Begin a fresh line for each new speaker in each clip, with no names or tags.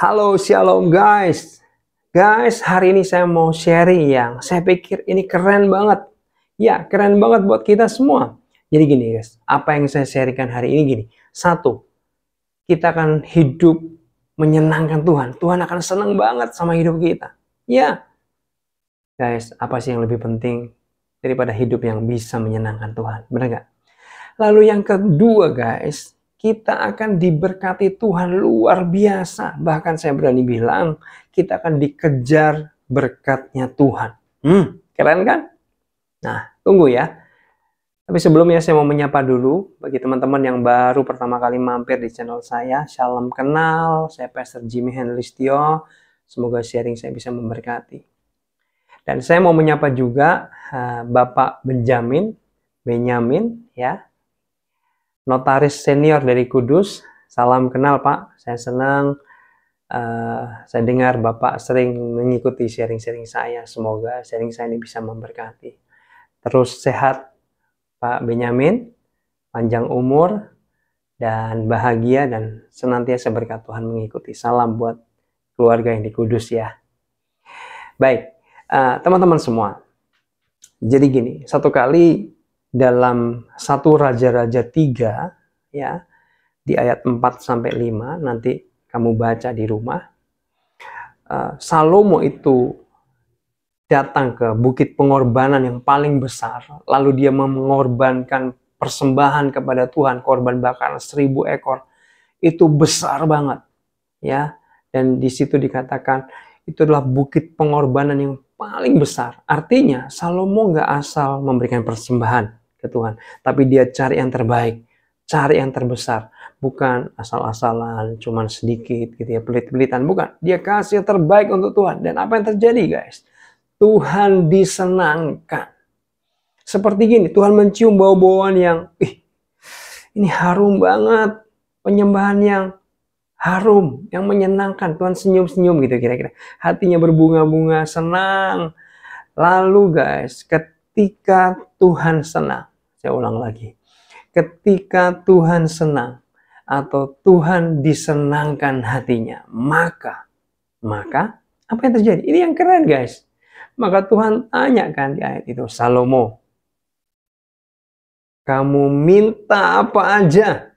Halo, shalom guys. Guys, hari ini saya mau sharing yang saya pikir ini keren banget. Ya, keren banget buat kita semua. Jadi gini guys, apa yang saya sharingkan hari ini gini. Satu, kita akan hidup menyenangkan Tuhan. Tuhan akan senang banget sama hidup kita. Ya, guys, apa sih yang lebih penting daripada hidup yang bisa menyenangkan Tuhan? Benar nggak? Lalu yang kedua guys, kita akan diberkati Tuhan luar biasa. Bahkan saya berani bilang, kita akan dikejar berkatnya Tuhan. Keren kan? Nah, tunggu ya. Tapi sebelumnya saya mau menyapa dulu bagi teman-teman yang baru pertama kali mampir di channel saya. Salam kenal, saya Pastor Jimmy Henlistio. Semoga sharing saya bisa memberkati. Dan saya mau menyapa juga Bapak Benjamin ya. Notaris senior dari Kudus. Salam kenal Pak, saya senang saya dengar Bapak sering mengikuti sharing-sharing saya. Semoga sharing saya ini bisa memberkati. Terus sehat Pak Benyamin, panjang umur dan bahagia dan senantiasa berkat Tuhan mengikuti. Salam buat keluarga yang di Kudus ya. Baik, teman-teman semua. Jadi gini, satu kali dalam 1 Raja-Raja 3 ya, di ayat 4-5 nanti kamu baca di rumah. Salomo itu datang ke bukit pengorbanan yang paling besar, lalu dia mengorbankan persembahan kepada Tuhan, korban bakaran 1000 ekor. Itu besar banget ya. Dan di situ dikatakan itu adalah bukit pengorbanan yang paling besar. Artinya Salomo nggak asal memberikan persembahan ke Tuhan, tapi dia cari yang terbaik, cari yang terbesar, bukan asal-asalan, cuman sedikit gitu ya, pelit-pelitan, bukan. Dia kasih yang terbaik untuk Tuhan. Dan apa yang terjadi guys? Tuhan disenangkan. Seperti gini, Tuhan mencium bau-bauan yang, ini harum banget, penyembahan yang harum, yang menyenangkan. Tuhan senyum-senyum gitu kira-kira. Hatinya berbunga-bunga, senang. Lalu guys, ketika Tuhan senang, saya ulang lagi. Ketika Tuhan senang atau Tuhan disenangkan hatinya, maka apa yang terjadi? Ini yang keren guys. Maka Tuhan tanyakan di ayat itu, Salomo, kamu minta apa aja,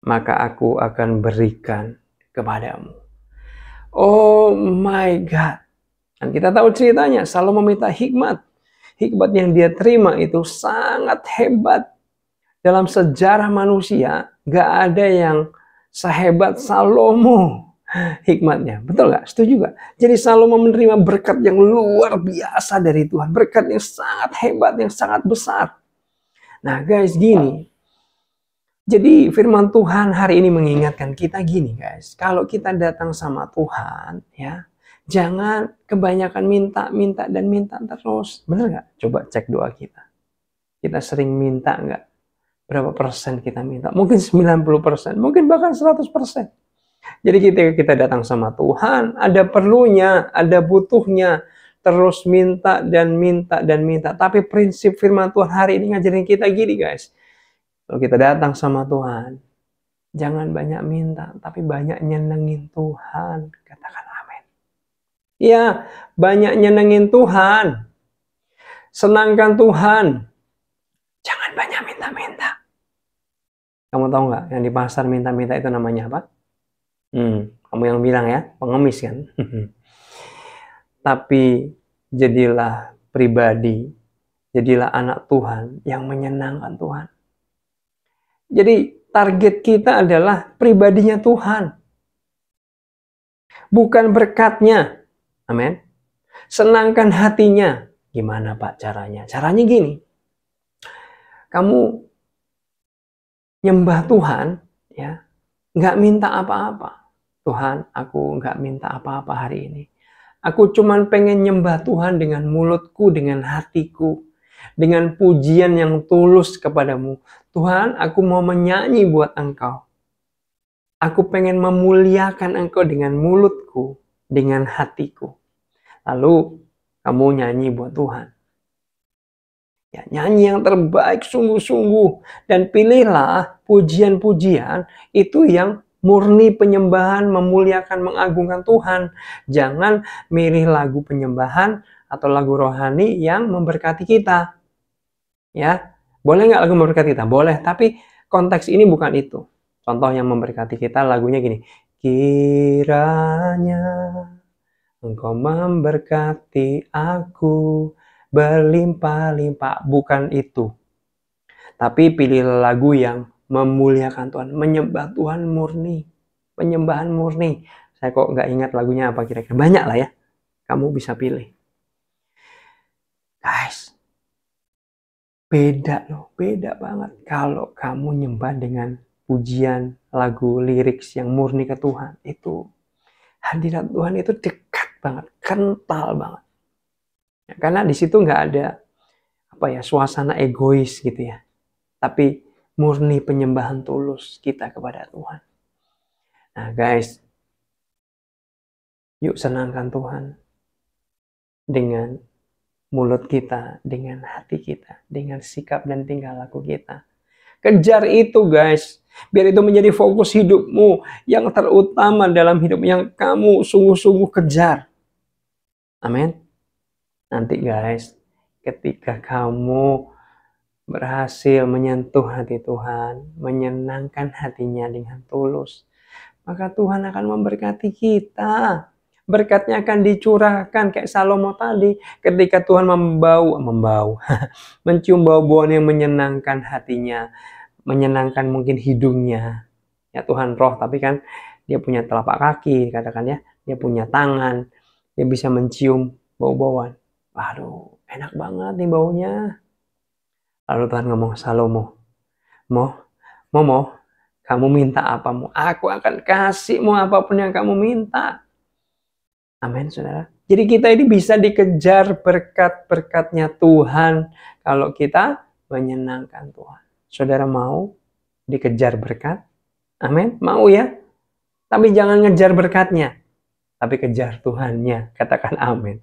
maka aku akan berikan kepadamu. Oh my God. Dan kita tahu ceritanya, Salomo minta hikmat. Hikmat yang dia terima itu sangat hebat. Dalam sejarah manusia, gak ada yang sehebat Salomo hikmatnya. Betul gak? Setuju gak? Jadi Salomo menerima berkat yang luar biasa dari Tuhan. Berkat yang sangat hebat, yang sangat besar. Nah guys, gini. Jadi firman Tuhan hari ini mengingatkan kita gini guys. Kalau kita datang sama Tuhan, ya, jangan kebanyakan minta terus. Bener gak? Coba cek doa kita. Kita sering minta gak? Berapa persen kita minta? Mungkin 90%, mungkin bahkan 100%. Jadi kita datang sama Tuhan, ada perlunya, ada butuhnya, terus minta. Tapi prinsip firman Tuhan hari ini ngajarin kita gini guys. Kalau kita datang sama Tuhan, jangan banyak minta, tapi banyak nyenengin Tuhan. Katakan amin. Ya, banyak nyenengin Tuhan. Senangkan Tuhan. Jangan banyak minta-minta. Kamu tahu nggak yang di pasar minta-minta itu namanya apa? Kamu yang bilang ya, pengemis kan? Tapi jadilah pribadi, jadilah anak Tuhan yang menyenangkan Tuhan. Jadi target kita adalah pribadinya Tuhan. Bukan berkatnya. Amin. Senangkan hatinya. Gimana Pak caranya? Caranya gini. Kamu nyembah Tuhan, ya, nggak minta apa-apa. Tuhan, aku nggak minta apa-apa hari ini. Aku cuman pengen nyembah Tuhan dengan mulutku, dengan hatiku, dengan pujian yang tulus kepadamu. Tuhan, aku mau menyanyi buat Engkau. Aku pengen memuliakan Engkau dengan mulutku, dengan hatiku. Lalu kamu nyanyi buat Tuhan. Ya, nyanyi yang terbaik sungguh-sungguh. Dan pilihlah pujian-pujian itu yang murni penyembahan, memuliakan, mengagungkan Tuhan. Jangan milih lagu penyembahan atau lagu rohani yang memberkati kita. Ya, boleh nggak lagu memberkati kita? Boleh, tapi konteks ini bukan itu. Contoh yang memberkati kita lagunya gini. Kiranya Engkau memberkati aku berlimpah-limpah. Bukan itu. Tapi pilih lagu yang memuliakan Tuhan, menyembah Tuhan murni. Penyembahan murni. Saya kok nggak ingat lagunya apa kira-kira. Banyak lah ya. Kamu bisa pilih. Guys, beda loh. Beda banget. Kalau kamu nyembah dengan pujian, lagu, lirik yang murni ke Tuhan. Itu hadirat Tuhan itu dekat banget. Kental banget. Ya, karena di situ nggak ada suasana egois gitu ya. Tapi murni penyembahan tulus kita kepada Tuhan. Nah guys, yuk senangkan Tuhan dengan mulut kita, dengan hati kita, dengan sikap dan tingkah laku kita. Kejar itu guys, biar itu menjadi fokus hidupmu yang terutama dalam hidup yang kamu sungguh-sungguh kejar. Amin. Nanti guys, ketika kamu berhasil menyentuh hati Tuhan, menyenangkan hatinya dengan tulus, maka Tuhan akan memberkati kita. Berkatnya akan dicurahkan kayak Salomo tadi. Ketika Tuhan mencium bau-bauan yang menyenangkan hatinya, menyenangkan mungkin hidungnya. Ya Tuhan roh, tapi kan dia punya telapak kaki, katakan ya. Dia punya tangan, dia bisa mencium bau-bauan. Waduh, enak banget nih baunya. Lalu Tuhan ngomong, Salomo, Mo, kamu minta apa? Aku akan kasihmu apapun yang kamu minta. Amin, saudara. Jadi kita ini bisa dikejar berkat-berkatnya Tuhan kalau kita menyenangkan Tuhan. Saudara mau dikejar berkat? Amin, mau ya? Tapi jangan ngejar berkatnya, tapi kejar Tuhannya. Katakan amin.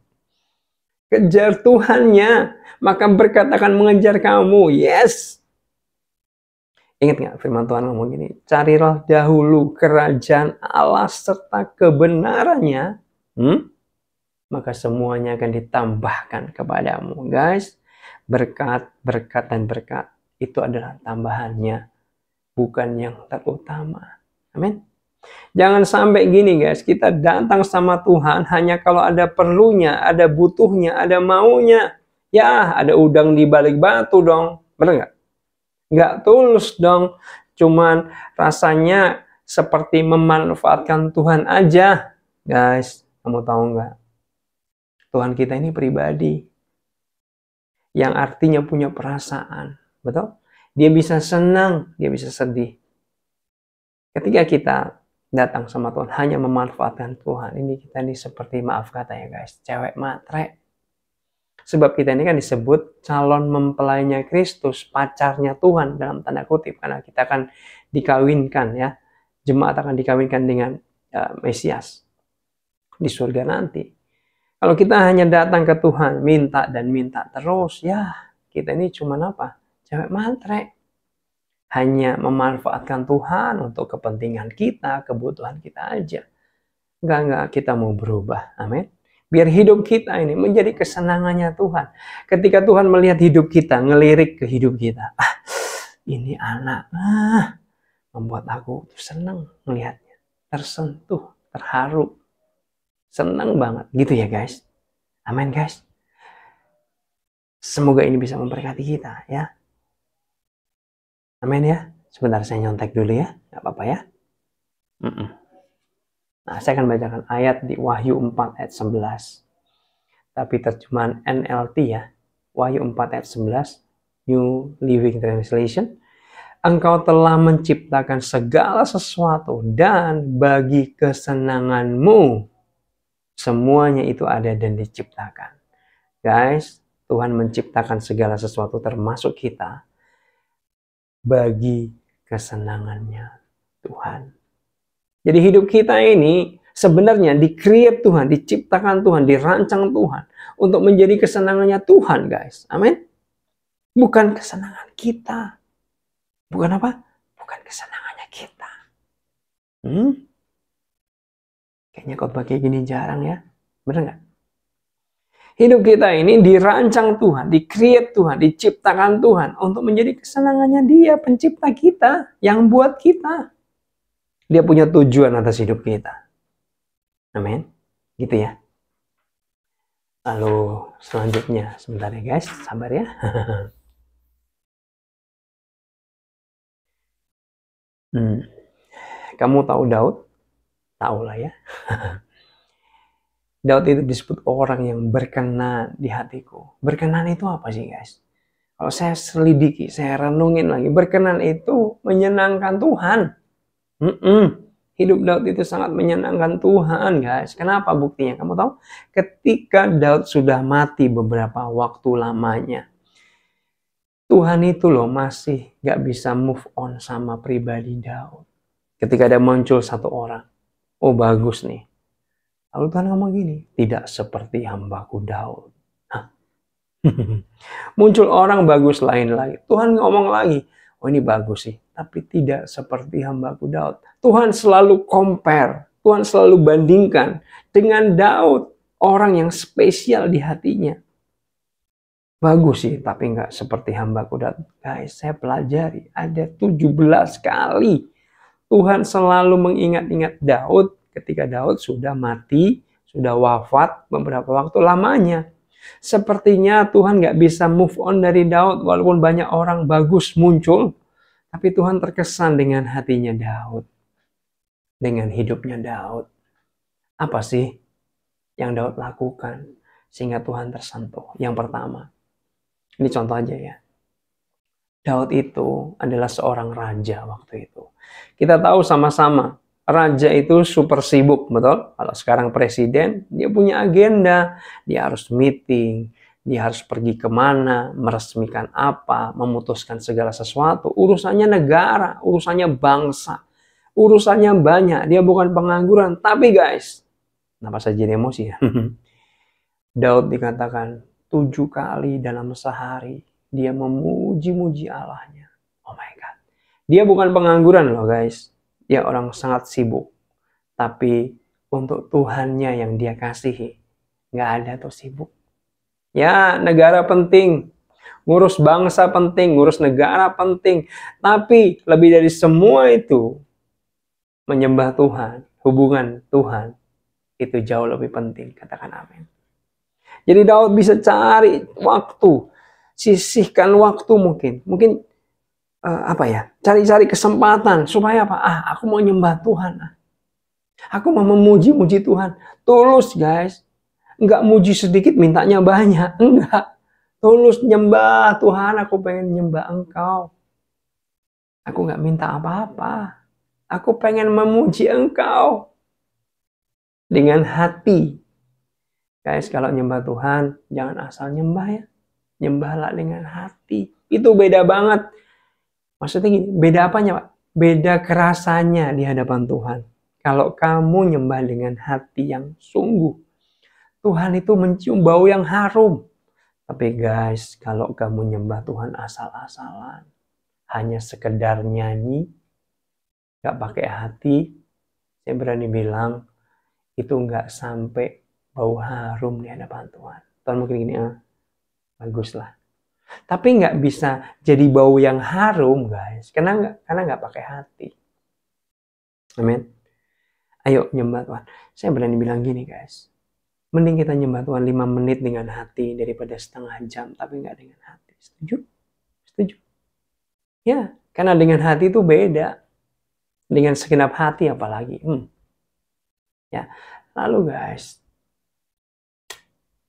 Kejar Tuhannya, maka berkat akan mengejar kamu. Yes. Ingat nggak firman Tuhan ngomong gini, carilah dahulu kerajaan Allah serta kebenarannya, maka semuanya akan ditambahkan kepadamu. Guys, berkat dan berkat itu adalah tambahannya, bukan yang terutama. Amin. Jangan sampai gini guys, kita datang sama Tuhan hanya kalau ada perlunya, ada butuhnya, ada maunya. Ya, ada udang di balik batu dong. Bener nggak? Nggak tulus dong. Cuman rasanya seperti memanfaatkan Tuhan aja. Guys, kamu tahu nggak? Tuhan kita ini pribadi. Yang artinya punya perasaan. Betul? Dia bisa senang, dia bisa sedih. Ketika kita datang sama Tuhan hanya memanfaatkan Tuhan, ini kita ini seperti, maaf kata ya guys, cewek matre. Sebab kita ini kan disebut calon mempelainya Kristus, pacarnya Tuhan dalam tanda kutip, karena kita akan dikawinkan ya, jemaat akan dikawinkan dengan Mesias di surga nanti. Kalau kita hanya datang ke Tuhan minta dan minta terus, ya kita ini cuma apa? Cewek matre. Hanya memanfaatkan Tuhan untuk kepentingan kita, kebutuhan kita aja. Enggak, kita mau berubah. Amin. Biar hidup kita ini menjadi kesenangannya Tuhan. Ketika Tuhan melihat hidup kita, ngelirik ke hidup kita. Ini anak, membuat aku senang melihatnya. Tersentuh, terharu. Senang banget. Gitu ya guys. Amin guys. Semoga ini bisa memberkati kita ya. Amin ya. Sebentar saya nyontek dulu ya. Gak apa-apa ya. Nah, saya akan bacakan ayat di Wahyu 4 ayat 11. Tapi terjemahan NLT ya. Wahyu 4 ayat 11. New Living Translation. Engkau telah menciptakan segala sesuatu dan bagi kesenanganmu semuanya itu ada dan diciptakan. Guys, Tuhan menciptakan segala sesuatu termasuk kita bagi kesenangannya Tuhan. Jadi hidup kita ini sebenarnya di-create Tuhan, diciptakan Tuhan, dirancang Tuhan untuk menjadi kesenangannya Tuhan, guys. Amin. Bukan kesenangan kita. Bukan apa? Bukan kesenangannya kita. Kayaknya khotbah kayak gini jarang ya. Bener nggak? Hidup kita ini dirancang Tuhan, di-create Tuhan, diciptakan Tuhan untuk menjadi kesenangannya Dia, pencipta kita, yang buat kita. Dia punya tujuan atas hidup kita. Amin. Gitu ya. Lalu selanjutnya, sebentar ya guys, sabar ya. Kamu tahu Daud? Tahu lah ya. Daud itu disebut orang yang berkenan di hatiku. Berkenan itu apa sih guys? Kalau saya selidiki, saya renungin lagi. Berkenan itu menyenangkan Tuhan. Hidup Daud itu sangat menyenangkan Tuhan guys. Kenapa buktinya? Kamu tahu? Ketika Daud sudah mati beberapa waktu lamanya, Tuhan itu loh masih gak bisa move on sama pribadi Daud. Ketika ada muncul satu orang, oh bagus nih. Lalu Tuhan ngomong gini, tidak seperti hambaku Daud. Muncul orang bagus lain lagi. Tuhan ngomong lagi, oh ini bagus sih, tapi tidak seperti hambaku Daud. Tuhan selalu compare, Tuhan selalu bandingkan dengan Daud, orang yang spesial di hatinya. Bagus sih, tapi nggak seperti hambaku Daud. Guys, saya pelajari, ada 17 kali Tuhan selalu mengingat-ingat Daud ketika Daud sudah mati, sudah wafat beberapa waktu lamanya. Sepertinya Tuhan nggak bisa move on dari Daud walaupun banyak orang bagus muncul. Tapi Tuhan terkesan dengan hatinya Daud. Dengan hidupnya Daud. Apa sih yang Daud lakukan sehingga Tuhan tersentuh? Yang pertama, ini contoh aja ya. Daud itu adalah seorang raja waktu itu. Kita tahu sama-sama, raja itu super sibuk, betul? Kalau sekarang presiden, dia punya agenda. Dia harus meeting, dia harus pergi kemana, meresmikan apa, memutuskan segala sesuatu. Urusannya negara, urusannya bangsa, urusannya banyak. Dia bukan pengangguran. Tapi guys, kenapa saya jadi emosi ya? Daud dikatakan 7 kali dalam sehari dia memuji-muji Allahnya. Oh my God. Dia bukan pengangguran loh guys. Dia orang sangat sibuk. Tapi untuk Tuhannya yang dia kasihi, nggak ada tuh sibuk. Ya, negara penting. Ngurus bangsa penting, ngurus negara penting. Tapi lebih dari semua itu, menyembah Tuhan, hubungan Tuhan, itu jauh lebih penting. Katakan amin. Jadi Daud bisa cari waktu, sisihkan waktu mungkin cari-cari kesempatan supaya apa? Aku mau nyembah Tuhan. Aku mau memuji-muji Tuhan. Tulus guys. Enggak muji sedikit mintanya banyak. Enggak. Tulus nyembah Tuhan. Aku pengen nyembah Engkau. Aku enggak minta apa-apa. Aku pengen memuji Engkau. Dengan hati. Guys, kalau nyembah Tuhan, jangan asal nyembah ya. Nyembahlah dengan hati. Itu beda banget. Maksudnya gini, beda apanya Pak? Beda kerasanya di hadapan Tuhan. Kalau kamu nyembah dengan hati yang sungguh, Tuhan itu mencium bau yang harum. Tapi guys, kalau kamu nyembah Tuhan asal-asalan, hanya sekedar nyanyi, gak pakai hati, saya berani bilang, itu gak sampai bau harum di hadapan Tuhan. Tuhan mungkin gini, baguslah. Tapi nggak bisa jadi bau yang harum guys, karena nggak pakai hati. Amin. Ayo nyembah Tuhan. Saya berani bilang gini guys, mending kita nyembah Tuhan 5 menit dengan hati daripada setengah jam tapi nggak dengan hati. Setuju? Setuju? Ya, karena dengan hati itu beda. Dengan segenap hati apalagi. Ya, lalu guys,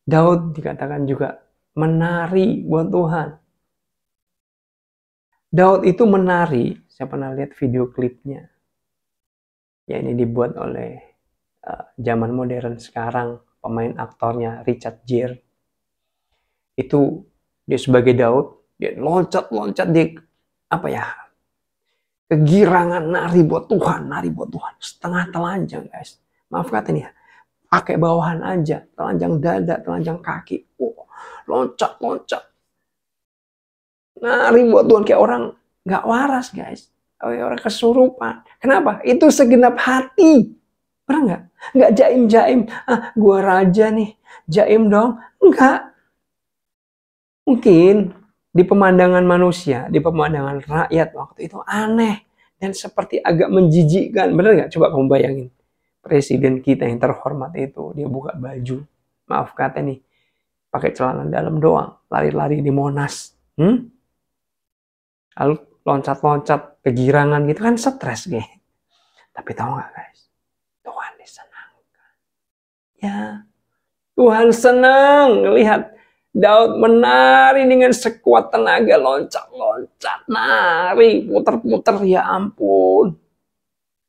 Daud dikatakan juga menari buat Tuhan. Daud itu menari. Saya pernah lihat video klipnya. Ya ini dibuat oleh zaman modern sekarang. Pemain aktornya Richard Gere. Itu dia sebagai Daud. Dia loncat-loncat di kegirangan nari buat Tuhan. Nari buat Tuhan. Setengah telanjang guys. Maaf kata nih ya. Pakai bawahan aja. Telanjang dada, telanjang kaki. Loncat-loncat. Nari buat Tuhan kayak orang gak waras guys. orang kesurupan. Kenapa? Itu segenap hati. Pernah nggak? Nggak jaim-jaim. Ah, gua raja nih. Jaim dong. Enggak. Mungkin di pemandangan manusia, di pemandangan rakyat waktu itu aneh. Dan seperti agak menjijikkan. Bener nggak? Coba kamu bayangin. Presiden kita yang terhormat itu, dia buka baju. Maaf kata nih. Pakai celana dalam doang. Lari-lari di Monas. Lalu loncat-loncat, kegirangan gitu kan stres gitu. Tapi tahu nggak guys? Tuhan disenangkan. Ya, Tuhan senang lihat Daud menari dengan sekuat tenaga, loncat-loncat, nari, puter-puter, ya ampun.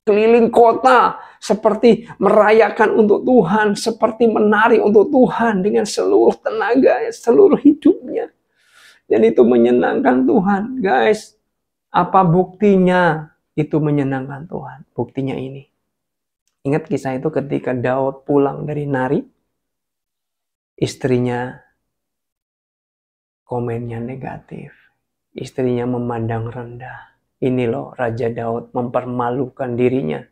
Keliling kota seperti merayakan untuk Tuhan, seperti menari untuk Tuhan dengan seluruh tenaga, seluruh hidupnya. Dan itu menyenangkan Tuhan. Guys, apa buktinya itu menyenangkan Tuhan? Buktinya ini. Ingat kisah itu ketika Daud pulang dari nari, istrinya komennya negatif. Istrinya memandang rendah. Ini loh Raja Daud mempermalukan dirinya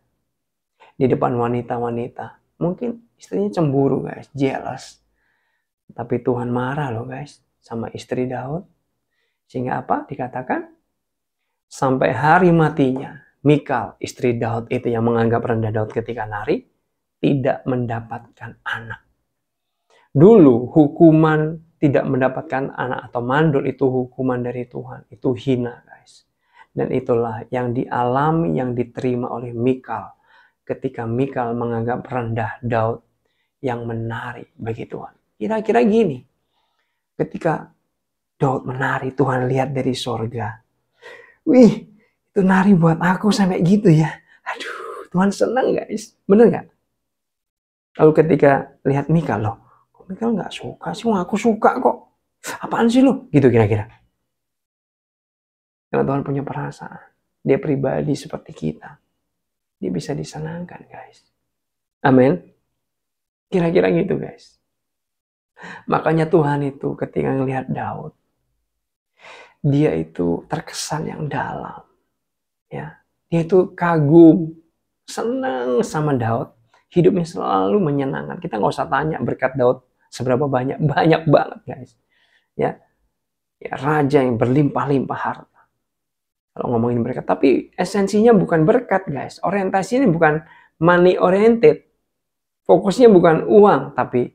di depan wanita-wanita. Mungkin istrinya cemburu guys, jealous. Tapi Tuhan marah loh guys sama istri Daud. Sehingga apa? Dikatakan sampai hari matinya Mikal, istri Daud itu yang menganggap rendah Daud ketika nari, tidak mendapatkan anak. Dulu hukuman tidak mendapatkan anak atau mandul itu hukuman dari Tuhan. Itu hina guys. Dan itulah yang dialami, yang diterima oleh Mikal. Ketika Mikal menganggap rendah Daud yang menari bagi Tuhan. Kira-kira gini. Ketika Daud menari, Tuhan lihat dari sorga. Wih, itu nari buat aku sampai gitu ya. Aduh, Tuhan senang guys. Bener gak? Lalu ketika lihat Mikal, loh, kok Mikal gak suka sih? Wah, aku suka kok. Apaan sih lo? Gitu kira-kira. Karena Tuhan punya perasaan. Dia pribadi seperti kita. Dia bisa disenangkan guys. Amin. Kira-kira gitu guys. Makanya Tuhan itu ketika ngelihat Daud, dia itu terkesan yang dalam. Ya, dia itu kagum, senang sama Daud. Hidupnya selalu menyenangkan. Kita nggak usah tanya berkat Daud seberapa banyak, banyak banget guys. Ya, raja yang berlimpah-limpah harta. Kalau ngomongin berkat, tapi esensinya bukan berkat guys. Orientasinya bukan money oriented. Fokusnya bukan uang, tapi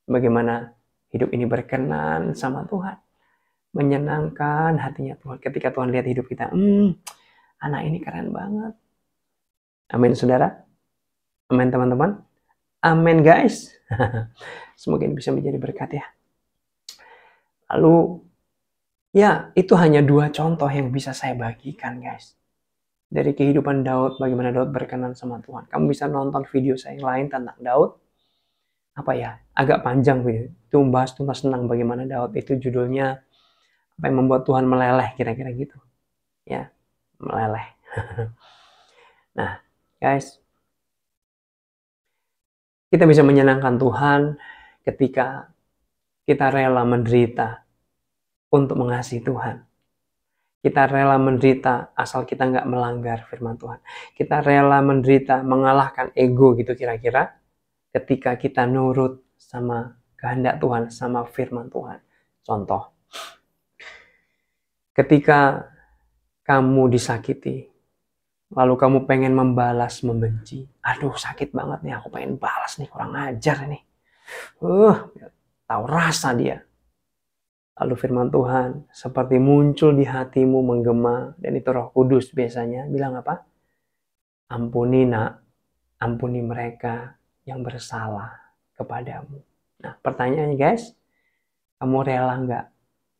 bagaimana hidup ini berkenan sama Tuhan. Menyenangkan hatinya Tuhan. Ketika Tuhan lihat hidup kita, anak ini keren banget. Amin saudara. Amin teman-teman. Amin guys. Semoga ini bisa menjadi berkat ya. Lalu, ya itu hanya 2 contoh yang bisa saya bagikan guys. Dari kehidupan Daud, bagaimana Daud berkenan sama Tuhan. Kamu bisa nonton video saya yang lain tentang Daud. Apa ya, agak panjang video. Itu membahas tentang bagaimana Daud itu judulnya apa yang membuat Tuhan meleleh, kira-kira gitu. Ya, meleleh. Nah, guys. Kita bisa menyenangkan Tuhan ketika kita rela menderita untuk mengasihi Tuhan. Kita rela menderita asal kita nggak melanggar firman Tuhan. Kita rela menderita mengalahkan ego gitu kira-kira. Ketika kita nurut sama kehendak Tuhan, sama firman Tuhan. Contoh. Ketika kamu disakiti, lalu kamu pengen membalas membenci. Aduh sakit banget nih, aku pengen balas nih, kurang ajar nih. Tahu rasa dia. Lalu firman Tuhan seperti muncul di hatimu menggema, dan itu Roh Kudus biasanya bilang apa? Ampuni nak, ampuni mereka yang bersalah kepadamu. Nah pertanyaannya guys, kamu rela nggak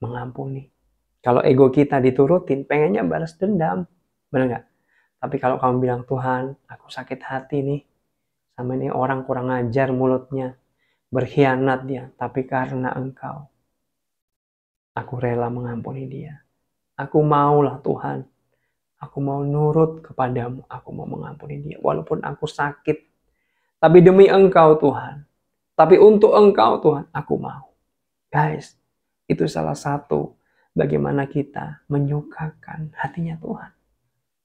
mengampuni? Kalau ego kita diturutin, pengennya balas dendam, benar nggak? Tapi kalau kamu bilang Tuhan, aku sakit hati nih, sama ini orang kurang ajar mulutnya, berkhianat dia, tapi karena Engkau, aku rela mengampuni dia. Aku maulah Tuhan. Aku mau nurut kepadamu. Aku mau mengampuni dia. Walaupun aku sakit. Tapi demi Engkau Tuhan. Tapi untuk Engkau Tuhan, aku mau. Guys, itu salah satu bagaimana kita menyukakan hatinya Tuhan.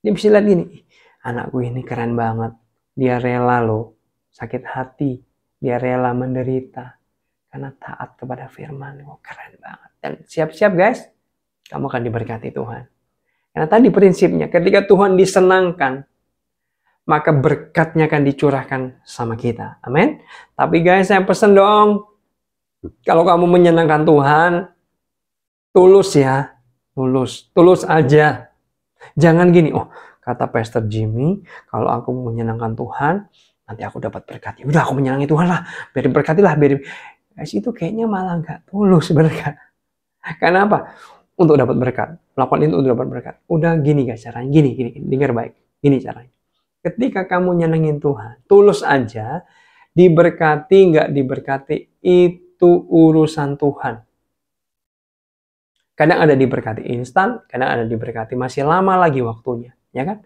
Dia bisa lihat gini, anakku ini keren banget. Dia rela loh sakit hati. Dia rela menderita. Karena taat kepada firman. Oh, keren banget. Dan siap-siap guys, kamu akan diberkati Tuhan. Karena tadi prinsipnya, ketika Tuhan disenangkan, maka berkatnya akan dicurahkan sama kita. Amin. Tapi guys, saya pesen dong, kalau kamu menyenangkan Tuhan, tulus ya. Tulus aja. Jangan gini, oh kata Pastor Jimmy, kalau aku menyenangkan Tuhan, nanti aku dapat berkat. Ya udah, aku menyenangi Tuhan lah, biar diberkatilah, biar. Guys, itu kayaknya malah nggak tulus berkat. Karena apa? Untuk dapat berkat. Melakukan itu untuk dapat berkat. Udah gini guys caranya, gini, dengar baik. Gini caranya. Ketika kamu nyenengin Tuhan, tulus aja, diberkati nggak diberkati, itu urusan Tuhan. Kadang ada diberkati instan, kadang ada diberkati masih lama lagi waktunya, ya kan?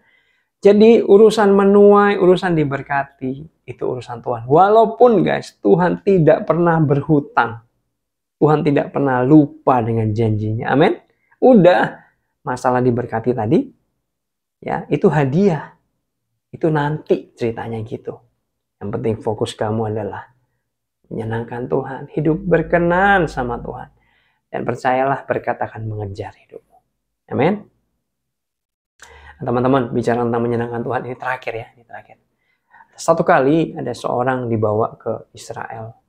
Jadi urusan menuai, urusan diberkati, itu urusan Tuhan. Walaupun guys, Tuhan tidak pernah berhutang. Tuhan tidak pernah lupa dengan janjinya. Amin. Udah, masalah diberkati tadi, ya itu hadiah. Itu nanti ceritanya gitu. Yang penting fokus kamu adalah menyenangkan Tuhan, hidup berkenan sama Tuhan. Dan percayalah berkat akan mengejar hidupmu. Amin. Teman-teman, bicara tentang menyenangkan Tuhan, ini terakhir ya. Ini terakhir. Satu kali ada seorang dibawa ke Israel.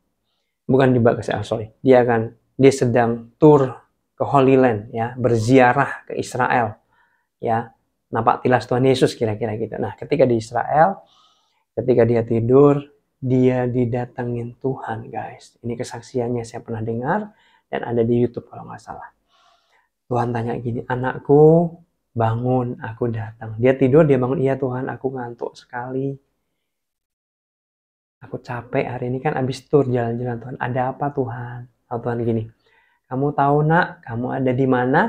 Bukan dibawa ke Israel, sorry. Dia sedang tur ke Holy Land, ya, berziarah ke Israel. Ya, nampak tilas Tuhan Yesus kira-kira gitu. Nah, ketika di Israel, ketika dia tidur, dia didatengin Tuhan, guys. Ini kesaksiannya saya pernah dengar dan ada di YouTube kalau nggak salah. Tuhan tanya gini, anakku bangun, aku datang. Dia tidur, dia bangun, iya Tuhan, aku ngantuk sekali. Aku capek hari ini kan abis tur jalan-jalan Tuhan. Ada apa Tuhan? Oh, Tuhan gini, kamu tahu nak, kamu ada di mana?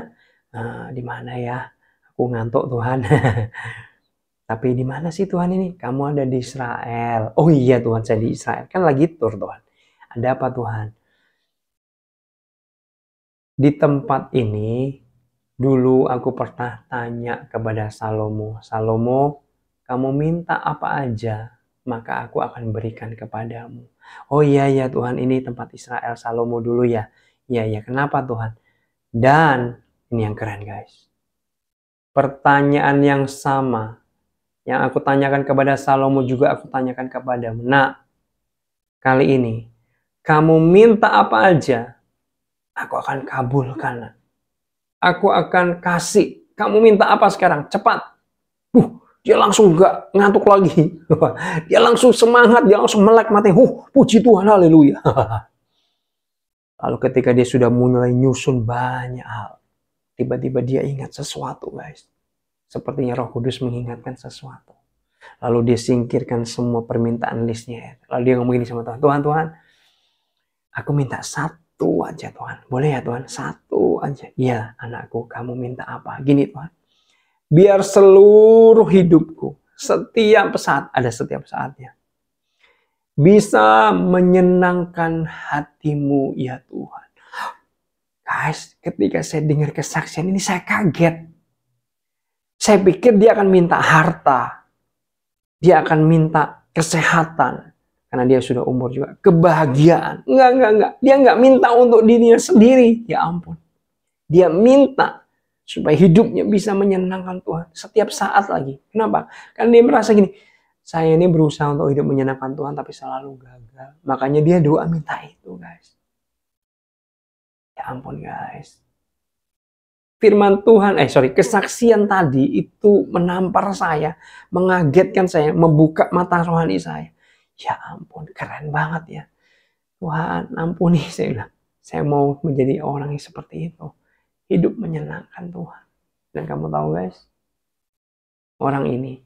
Di mana ya? Aku ngantuk Tuhan. Tapi di mana sih Tuhan ini? Kamu ada di Israel. Oh iya Tuhan, saya di Israel. Kan lagi tur Tuhan. Ada apa Tuhan? Di tempat ini, dulu aku pernah tanya kepada Salomo. Salomo, kamu minta apa aja, maka aku akan berikan kepadamu. Oh iya ya Tuhan, ini tempat Israel Salomo dulu ya. Iya ya, kenapa Tuhan? Dan ini yang keren guys. Pertanyaan yang sama yang aku tanyakan kepada Salomo juga aku tanyakan kepadamu. Nah, kali ini kamu minta apa aja, aku akan kabulkan. Aku akan kasih. Kamu minta apa sekarang? Cepat. Dia langsung gak ngantuk lagi. Dia langsung semangat, dia langsung melek mati. Puji Tuhan, haleluya. Lalu ketika dia sudah mulai nyusun banyak hal, tiba-tiba dia ingat sesuatu guys. Sepertinya Roh Kudus mengingatkan sesuatu. Lalu dia singkirkan semua permintaan listnya. Lalu dia ngomong gini sama Tuhan, Tuhan, aku minta satu aja Tuhan. Boleh ya Tuhan? Satu aja. Iya anakku, kamu minta apa? Gini Tuhan. Biar seluruh hidupku, setiap saatnya, bisa menyenangkan hatimu ya Tuhan. Guys, ketika saya dengar kesaksian ini, saya kaget. Saya pikir dia akan minta harta. Dia akan minta kesehatan. Karena dia sudah umur juga. Kebahagiaan. Enggak. Dia enggak minta untuk dirinya sendiri. Ya ampun. Dia minta supaya hidupnya bisa menyenangkan Tuhan setiap saat lagi. Kenapa? Karena dia merasa gini, saya ini berusaha untuk hidup menyenangkan Tuhan tapi selalu gagal. Makanya dia doa minta itu guys. Ya ampun guys. Firman Tuhan, kesaksian tadi itu menampar saya, mengagetkan saya, membuka mata rohani saya. Ya ampun, keren banget ya. Tuhan ampuni, saya bilang. Saya mau menjadi orang yang seperti itu. Hidup menyenangkan Tuhan. Dan kamu tahu guys, orang ini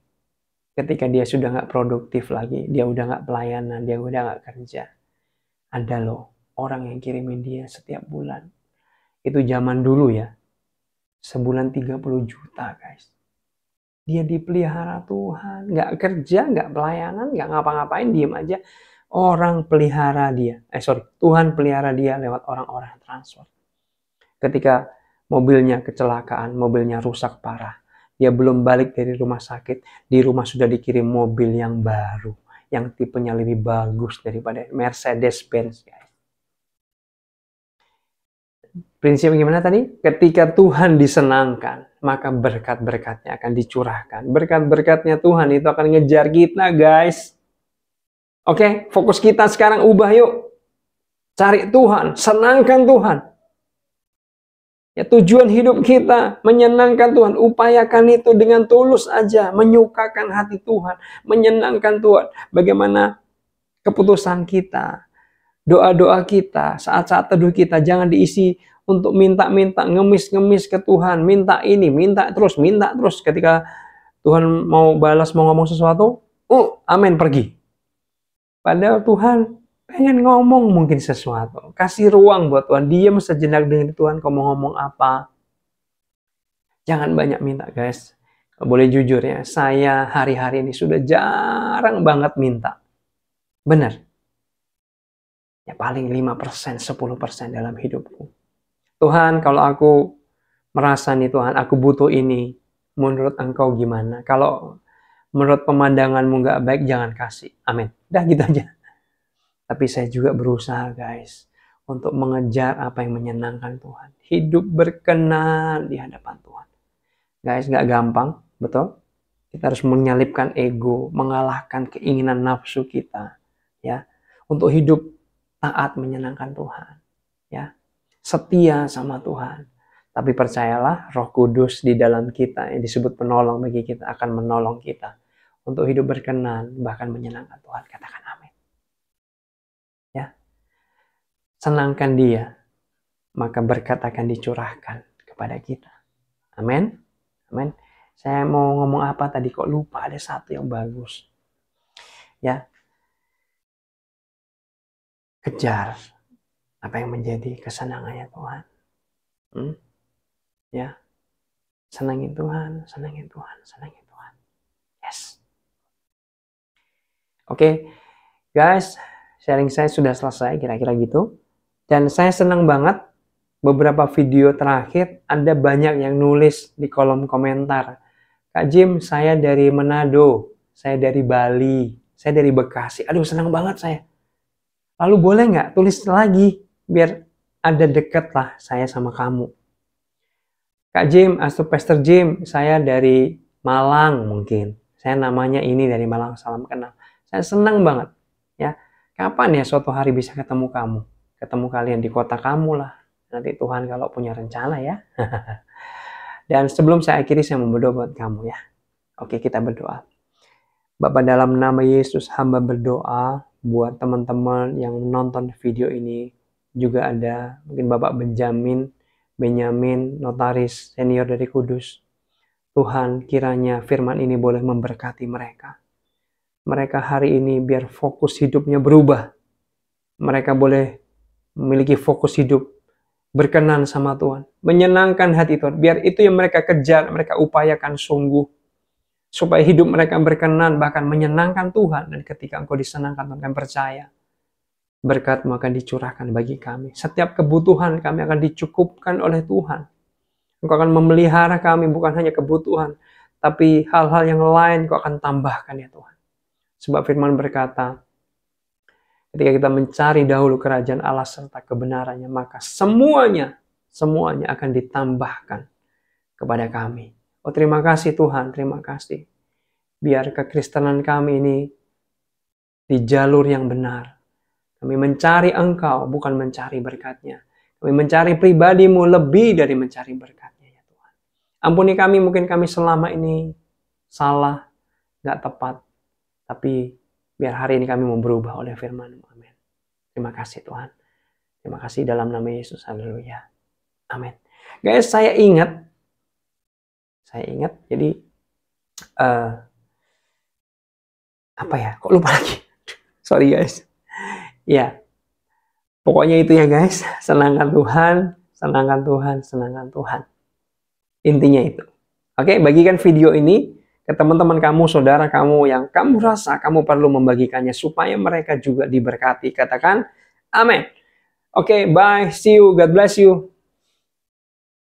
ketika dia sudah gak produktif lagi, dia udah gak pelayanan, dia udah gak kerja, ada loh orang yang kirimin dia setiap bulan. Itu zaman dulu ya, sebulan 30 juta guys. Dia dipelihara Tuhan, gak kerja, gak pelayanan, gak ngapa-ngapain, diem aja. Orang pelihara dia, Tuhan pelihara dia lewat orang-orang yang transfer. Ketika mobilnya kecelakaan, mobilnya rusak parah, dia belum balik dari rumah sakit, di rumah sudah dikirim mobil yang baru, yang tipenya lebih bagus daripada Mercedes-Benz. Prinsip gimana tadi? Ketika Tuhan disenangkan, maka berkat-berkatnya akan dicurahkan. Berkat-berkatnya Tuhan itu akan ngejar kita, guys. Oke, fokus kita sekarang ubah yuk. Cari Tuhan, senangkan Tuhan. Ya, tujuan hidup kita menyenangkan Tuhan. Upayakan itu dengan tulus aja, menyukakan hati Tuhan, menyenangkan Tuhan. Bagaimana keputusan kita, doa-doa kita, saat-saat teduh kita jangan diisi untuk minta-minta, ngemis-ngemis ke Tuhan, minta ini, minta terus. Ketika Tuhan mau balas, mau ngomong sesuatu, amin, pergi. Padahal Tuhan pengen ngomong mungkin sesuatu. Kasih ruang buat Tuhan. Diam sejenak dengan Tuhan, kau mau ngomong apa. Jangan banyak minta, guys. Kalau boleh jujur ya, saya hari-hari ini sudah jarang banget minta. Benar. Ya paling 5%, 10% dalam hidupku. Tuhan, kalau aku merasa nih Tuhan, aku butuh ini. Menurut Engkau gimana? Kalau menurut pemandanganmu nggak baik, jangan kasih. Amin. Udah gitu aja. Tapi saya juga berusaha, guys, untuk mengejar apa yang menyenangkan Tuhan. Hidup berkenan di hadapan Tuhan. Guys, nggak gampang, betul? Kita harus menyalipkan ego, mengalahkan keinginan nafsu kita, ya, untuk hidup taat menyenangkan Tuhan, ya, setia sama Tuhan. Tapi percayalah, Roh Kudus di dalam kita yang disebut penolong bagi kita akan menolong kita untuk hidup berkenan, bahkan menyenangkan Tuhan. Katakan amin. Ya, senangkan Dia, maka berkat akan dicurahkan kepada kita. Amin. Amin. Saya mau ngomong apa tadi kok lupa, ada satu yang bagus. Ya. Kejar apa yang menjadi kesenangannya Tuhan. Ya. Senangin Tuhan, senangin Tuhan, senangin Tuhan. Yes. Oke, guys, sharing saya sudah selesai kira-kira gitu. Dan saya senang banget beberapa video terakhir ada banyak yang nulis di kolom komentar. Kak Jim, saya dari Manado, saya dari Bali, saya dari Bekasi. Aduh, senang banget saya. Lalu boleh nggak tulis lagi biar ada deket lah saya sama kamu. Kak Jim, Pastor Jim, saya dari Malang mungkin. Saya namanya ini dari Malang, salam kenal. Saya senang banget. Ya, kapan ya suatu hari bisa ketemu kamu? Ketemu kalian di kota kamu lah. Nanti Tuhan kalau punya rencana ya. Dan sebelum saya akhiri, saya mau berdoa buat kamu ya. Oke, kita berdoa. Bapa, dalam nama Yesus, hamba berdoa buat teman-teman yang menonton video ini. Juga ada mungkin Bapak Benyamin, notaris senior dari Kudus. Tuhan, kiranya firman ini boleh memberkati mereka. Mereka hari ini biar fokus hidupnya berubah. Mereka boleh memiliki fokus hidup berkenan sama Tuhan, menyenangkan hati Tuhan. Biar itu yang mereka kejar, mereka upayakan sungguh. Supaya hidup mereka berkenan, bahkan menyenangkan Tuhan. Dan ketika Engkau disenangkan, Tuhan akan percaya. Berkat-Mu akan dicurahkan bagi kami. Setiap kebutuhan kami akan dicukupkan oleh Tuhan. Engkau akan memelihara kami, bukan hanya kebutuhan, tapi hal-hal yang lain Engkau akan tambahkan ya Tuhan. Sebab firman berkata, ketika kita mencari dahulu kerajaan Allah serta kebenarannya, maka semuanya akan ditambahkan kepada kami. Oh, terima kasih Tuhan, terima kasih. Biar kekristenan kami ini di jalur yang benar. Kami mencari Engkau, bukan mencari berkat-Nya. Kami mencari pribadi-Mu lebih dari mencari berkat-Nya ya Tuhan. Ampuni kami, mungkin kami selama ini salah, gak tepat. Tapi biar hari ini kami mau berubah oleh firman-Mu. Amin. Terima kasih Tuhan. Terima kasih dalam nama Yesus. Haleluya. Amin. Guys, saya ingat. Jadi apa ya? Kok lupa lagi? Sorry guys. Ya. Pokoknya itu ya guys. Senangkan Tuhan, senangkan Tuhan, senangkan Tuhan. Intinya itu. Oke, bagikan video ini ke teman-teman kamu, saudara kamu yang kamu rasa kamu perlu membagikannya supaya mereka juga diberkati. Katakan amin. Oke, bye. See you. God bless you.